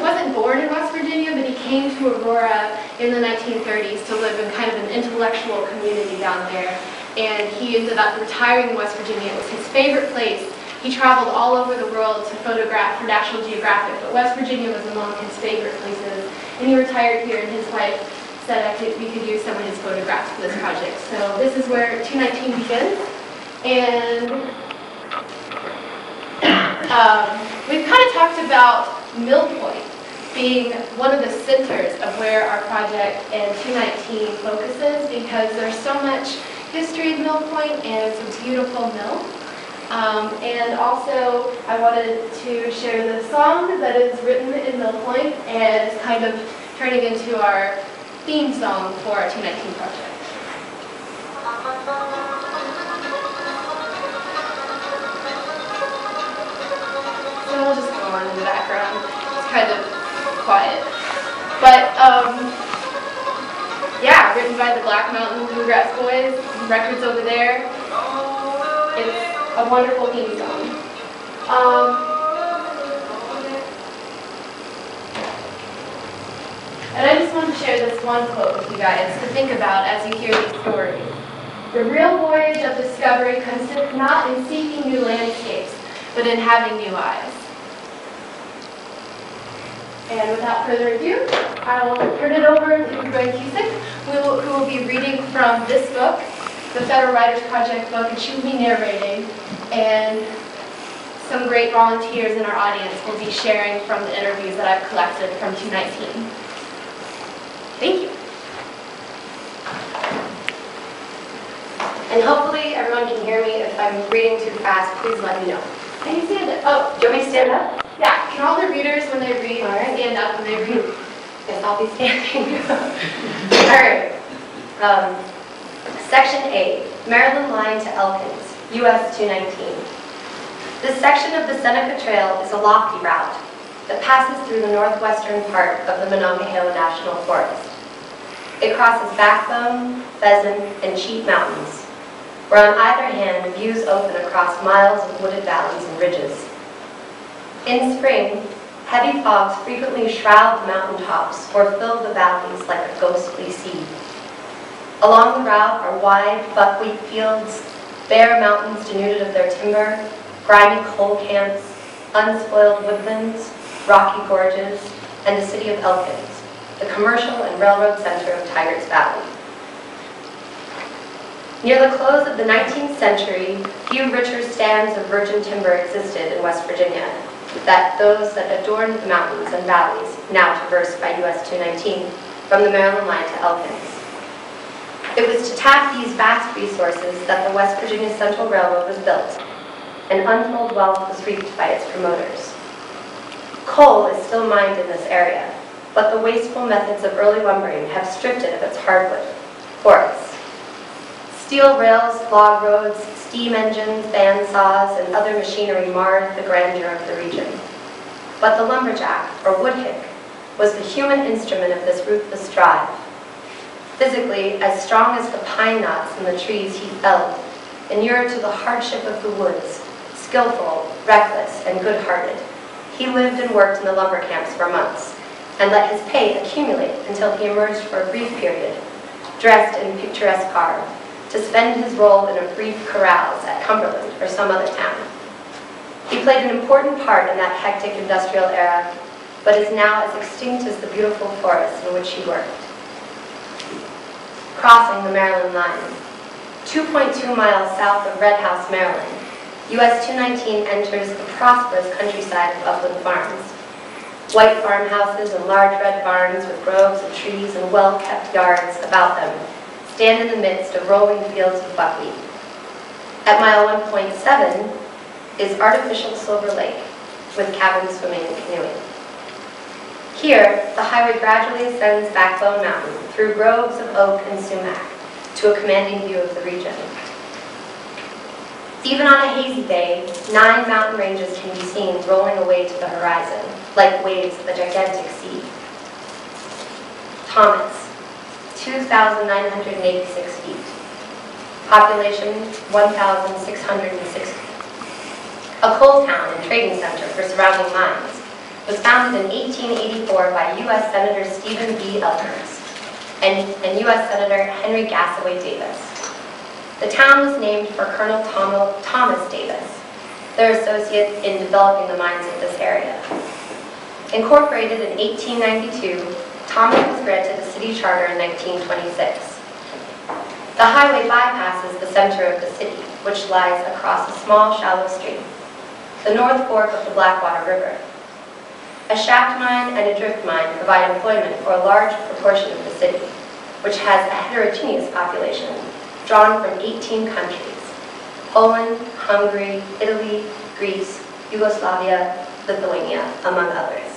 Wasn't born in West Virginia, but he came to Aurora in the 1930s to live in kind of an intellectual community down there. And he ended up retiring in West Virginia. It was his favorite place. He traveled all over the world to photograph for National Geographic, but West Virginia was among his favorite places. And he retired here, and his wife said we could use some of his photographs for this project. So this is where 219 begins. And we've kind of talked about Mill Point being one of the centers of where our project and 219 focuses, because there's so much history of Mill Point and it's a beautiful mill. And also I wanted to share the song that is written in Mill Point and is kind of turning into our theme song for our 219 project. So we'll just go on in the background. It's kind of quiet. But, yeah, written by the Black Mountain Bluegrass Boys. Records over there. It's a wonderful theme song. And I just wanted to share this one quote with you guys to think about as you hear these stories. The real voyage of discovery consists not in seeking new landscapes, but in having new eyes. And without further ado, I will turn it over to Greg Cusick, who will be reading from this book, the Federal Writers Project book, and she will be narrating. And some great volunteers in our audience will be sharing from the interviews that I've collected from 219. Thank you. And hopefully everyone can hear me. If I'm reading too fast, please let me know. Can you stand up? Oh, do you want me to stand up? Yeah. Can all the readers, when they read, stand up when they read? Guess I'll be standing. All right. Section A, Maryland line to Elkins, US 219. This section of the Seneca Trail is a lofty route that passes through the northwestern part of the Monongahela National Forest. It crosses Backbone, Pheasant, and Cheat Mountains, where on either hand views open across miles of wooded valleys and ridges. In spring, heavy fogs frequently shroud the mountaintops or fill the valleys like a ghostly sea. Along the route are wide buckwheat fields, bare mountains denuded of their timber, grimy coal camps, unspoiled woodlands, rocky gorges, and the city of Elkins, the commercial and railroad center of Tigard's Valley. Near the close of the 19th century, few richer stands of virgin timber existed in West Virginia than those that adorned the mountains and valleys now traversed by US 219 from the Maryland line to Elkins. It was to tap these vast resources that the West Virginia Central Railroad was built, and untold wealth was reaped by its promoters. Coal is still mined in this area, but the wasteful methods of early lumbering have stripped it of its hardwood forests. Steel rails, log roads, steam engines, band saws, and other machinery marred the grandeur of the region. But the lumberjack, or woodhick, was the human instrument of this ruthless drive. Physically, as strong as the pine knots in the trees he felled, inured to the hardship of the woods, skillful, reckless, and good-hearted, he lived and worked in the lumber camps for months, and let his pay accumulate until he emerged for a brief period, dressed in picturesque garb, to spend his role in a brief carouse at Cumberland or some other town. He played an important part in that hectic industrial era, but is now as extinct as the beautiful forests in which he worked. Crossing the Maryland line. 2.2 miles south of Red House, Maryland, US 219 enters the prosperous countryside of Upland Farms. White farmhouses and large red barns with groves of trees and well-kept yards about them stand in the midst of rolling fields of buckwheat. At mile 1.7 is artificial Silver Lake, with cabins, swimming, and canoeing. Here, the highway gradually ascends Backbone Mountain through groves of oak and sumac to a commanding view of the region. Even on a hazy day, 9 mountain ranges can be seen rolling away to the horizon, like waves of a gigantic sea. Thomas, 2,986 feet. Population, 1,660. A coal town and trading center for surrounding mines, was founded in 1884 by U.S. Senator Stephen B. Elkins and U.S. Senator Henry Gassaway Davis. The town was named for Colonel Thomas Davis, their associate in developing the mines of this area. Incorporated in 1892, Thomas was granted a city charter in 1926. The highway bypasses the center of the city, which lies across a small, shallow stream, the North Fork of the Blackwater River. A shaft mine and a drift mine provide employment for a large proportion of the city, which has a heterogeneous population drawn from 18 countries: Poland, Hungary, Italy, Greece, Yugoslavia, Lithuania, among others.